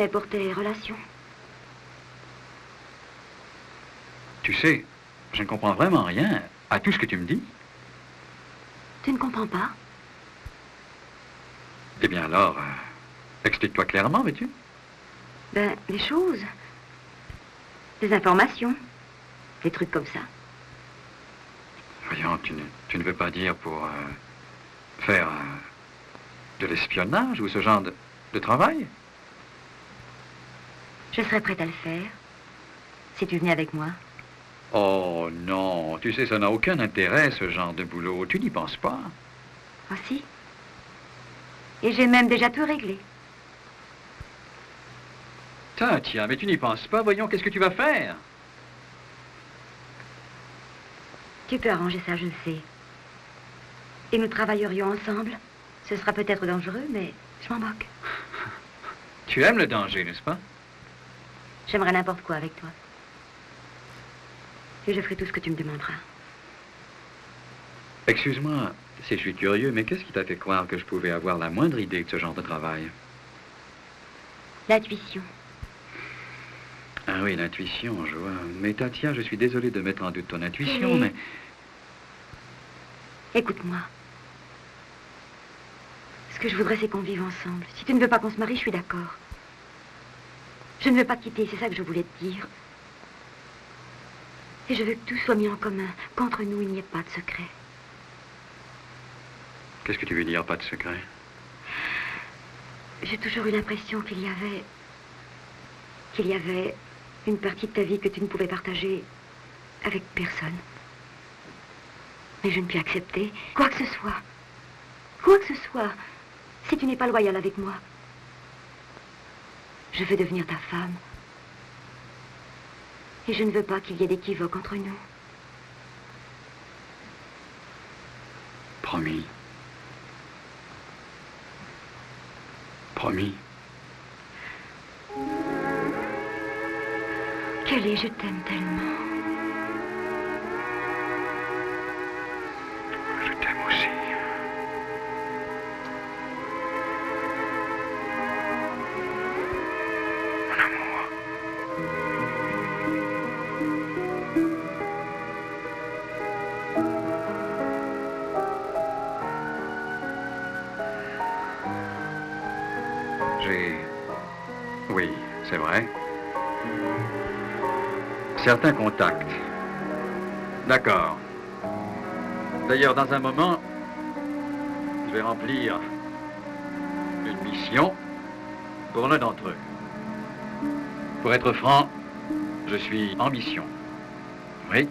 pour tes relations. Tu sais, je ne comprends vraiment rien à tout ce que tu me dis. Tu ne comprends pas? Eh bien alors, explique-toi clairement, veux-tu? Ben, des choses. Des informations. Des trucs comme ça. Voyons, tu ne veux pas dire pour faire de l'espionnage ou ce genre de travail? Je serais prête à le faire, si tu venais avec moi. Oh non, tu sais, ça n'a aucun intérêt, ce genre de boulot. Tu n'y penses pas. Ah si? Et j'ai même déjà tout réglé. Tiens, mais tu n'y penses pas. Voyons, qu'est-ce que tu vas faire? Tu peux arranger ça, je le sais. Et nous travaillerions ensemble. Ce sera peut-être dangereux, mais je m'en moque. Tu aimes le danger, n'est-ce pas? J'aimerais n'importe quoi avec toi. Et je ferai tout ce que tu me demanderas. Excuse-moi si je suis curieux, mais qu'est-ce qui t'a fait croire que je pouvais avoir la moindre idée de ce genre de travail? L'intuition. Ah oui, l'intuition, je vois. Mais Tatia, je suis désolé de mettre en doute ton intuition, Oui. mais... Écoute-moi. Ce que je voudrais, c'est qu'on vive ensemble. Si tu ne veux pas qu'on se marie, je suis d'accord. Je ne veux pas te quitter, c'est ça que je voulais te dire. Et je veux que tout soit mis en commun. Qu'entre nous, il n'y ait pas de secret. Qu'est-ce que tu veux dire, pas de secret? J'ai toujours eu l'impression qu'il y avait une partie de ta vie que tu ne pouvais partager avec personne. Mais je ne puis accepter quoi que ce soit. Quoi que ce soit, si tu n'es pas loyal avec moi. Je veux devenir ta femme. Et je ne veux pas qu'il y ait d'équivoque entre nous. Promis. Promis. Kelly, je t'aime tellement. Je t'aime aussi. Mon amour. Oui, c'est vrai. Certains contacts. D'accord. D'ailleurs, dans un moment, je vais remplir mission pour l'un d'entre eux. Pour être franc, je suis en mission. Oui.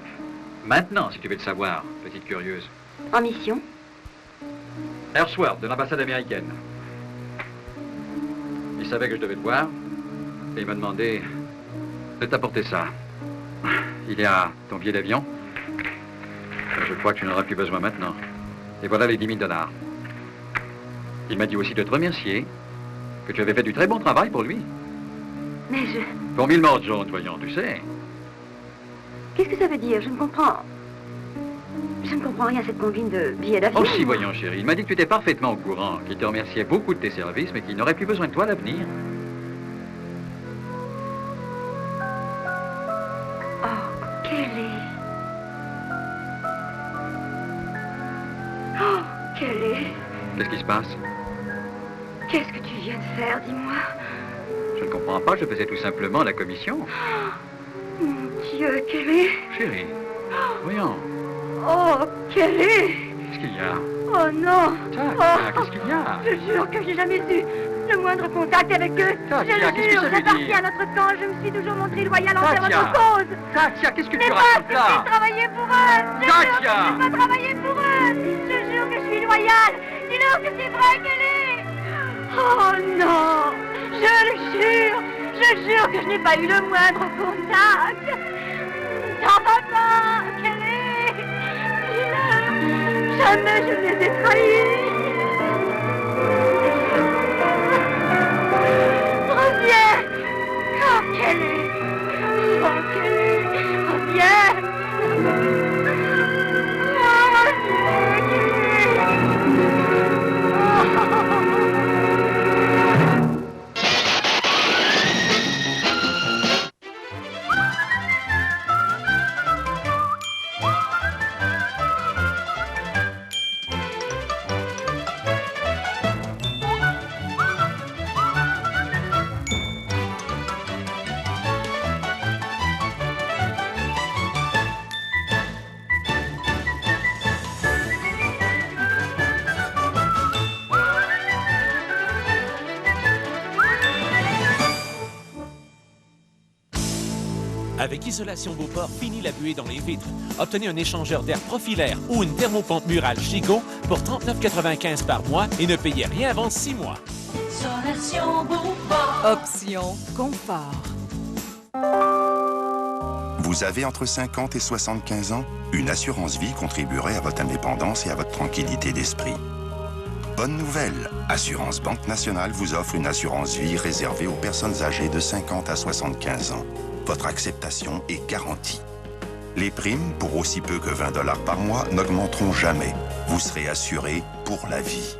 Maintenant, si tu veux le savoir, petite curieuse. En mission? Airsworth, de l'ambassade américaine. Il savait que je devais te voir, et il m'a demandé de t'apporter ça. Il y a ton billet d'avion. Je crois que tu n'en auras plus besoin maintenant. Et voilà les 10 000 $. Il m'a dit aussi de te remercier, que tu avais fait du très bon travail pour lui. Mais je... Pour 1000 morts jaunes, voyons, tu sais. Qu'est-ce que ça veut dire? Je ne comprends... Je ne comprends rien à cette combine de billets d'avion. Oh si, voyons, chérie. Il m'a dit que tu étais parfaitement au courant, qu'il te remerciait beaucoup de tes services, mais qu'il n'aurait plus besoin de toi à l'avenir. Oh, Kelly. Oh, Kelly. Qu'est-ce qui se passe? Qu'est-ce que tu viens de faire, dis-moi? Je ne comprends pas, je faisais tout simplement la commission. Oh, mon Dieu, Kelly. Chérie, voyons. Oh, Kelly. Qu'est-ce qu'il y a? Oh non. Tatia, qu'est-ce qu'il y a? Je jure que j'ai jamais eu le moindre contact avec eux. Tatia, je qu'est-ce que jure, ça veut j'appartiens dire? à notre camp. Je me suis toujours montrée loyale envers Tatia. votre cause. Tatia, qu'est-ce que tu Je n'ai racontes pas là? cessé de travailler pour eux. Je jure que Tatia. je n'ai pas travaillé pour eux. Je jure que je suis loyale. Dis-leur que c'est vrai, Kelly. Oh non. Je jure que je n'ai pas eu le moindre contact. T'en vas pas, Kelly. Dis-leur. Jamais je ne les ai trahis. Reviens. Oh, Kelly. Oh, Kelly. Reviens. Oh, Avec Isolation Beauport, fini la buée dans les vitres. Obtenez un échangeur d'air Profilaire ou une thermopompe murale Chico pour 39,95 par mois et ne payez rien avant 6 mois. Isolation Beauport. Option confort. Vous avez entre 50 et 75 ans? Une assurance vie contribuerait à votre indépendance et à votre tranquillité d'esprit. Bonne nouvelle! Assurance Banque Nationale vous offre une assurance vie réservée aux personnes âgées de 50 à 75 ans. Votre acceptation est garantie. Les primes, pour aussi peu que 20 $ par mois, n'augmenteront jamais. Vous serez assuré pour la vie.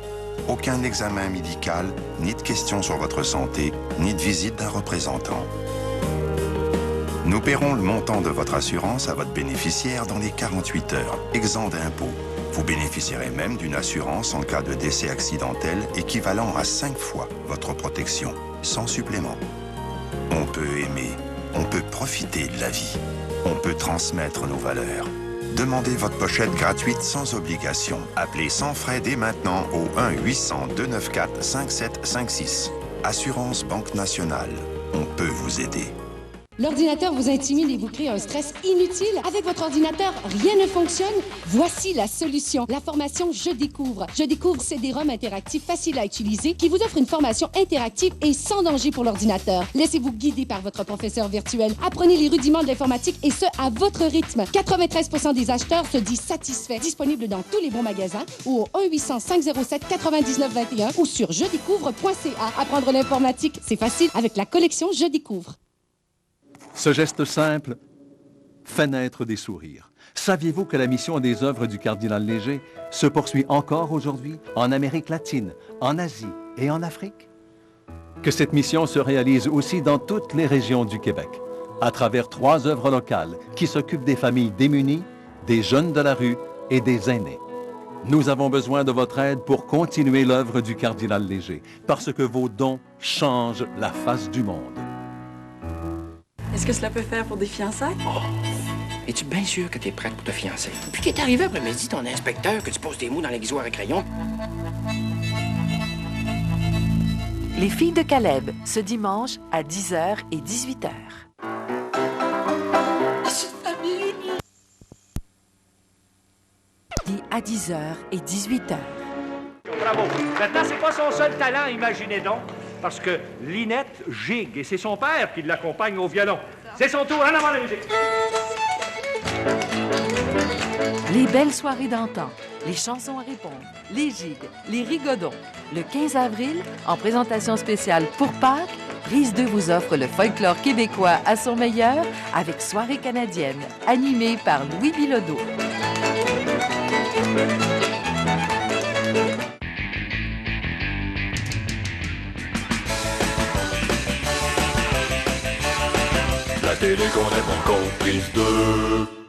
Aucun examen médical, ni de questions sur votre santé, ni de visite d'un représentant. Nous paierons le montant de votre assurance à votre bénéficiaire dans les 48 heures, exempt d'impôt. Vous bénéficierez même d'une assurance en cas de décès accidentel équivalent à 5 fois votre protection, sans supplément. On peut aimer. On peut profiter de la vie. On peut transmettre nos valeurs. Demandez votre pochette gratuite sans obligation. Appelez sans frais dès maintenant au 1-800-294-5756. Assurance Banque Nationale. On peut vous aider. L'ordinateur vous intimide et vous crée un stress inutile. Avec votre ordinateur, rien ne fonctionne. Voici la solution. La formation Je découvre. Je découvre CD-ROM interactif facile à utiliser qui vous offre une formation interactive et sans danger pour l'ordinateur. Laissez-vous guider par votre professeur virtuel. Apprenez les rudiments de l'informatique et ce, à votre rythme. 93% des acheteurs se disent satisfaits. Disponible dans tous les bons magasins ou au 1-800-507-9921 ou sur jedécouvre.ca. Apprendre l'informatique, c'est facile avec la collection Je découvre. Ce geste simple fait naître des sourires. Saviez-vous que la mission des œuvres du cardinal Léger se poursuit encore aujourd'hui en Amérique latine, en Asie et en Afrique? Que cette mission se réalise aussi dans toutes les régions du Québec, à travers 3 œuvres locales qui s'occupent des familles démunies, des jeunes de la rue et des aînés. Nous avons besoin de votre aide pour continuer l'œuvre du cardinal Léger, parce que vos dons changent la face du monde. Est-ce que cela peut faire pour des fiançailles? Oh. Es-tu bien sûr que tu es prête pour te fiancer? Puis qu'est arrivé après-midi ton inspecteur que tu poses des mots dans l'aiguisoire à crayon? Les filles de Caleb, ce dimanche à 10h et 18h. À 10h et 18h. Bravo. Maintenant, c'est pas son seul talent, imaginez donc. Parce que Linette gigue et c'est son père qui l'accompagne au violon. C'est son tour, en avant la musique. Les belles soirées d'antan, les chansons à répondre, les gigues, les rigodons. Le 15 avril, en présentation spéciale pour Pâques, Prise 2 vous offre le folklore québécois à son meilleur avec Soirée canadienne, animée par Louis Bilodeau. La télé qu'on aime encore, Prise 2.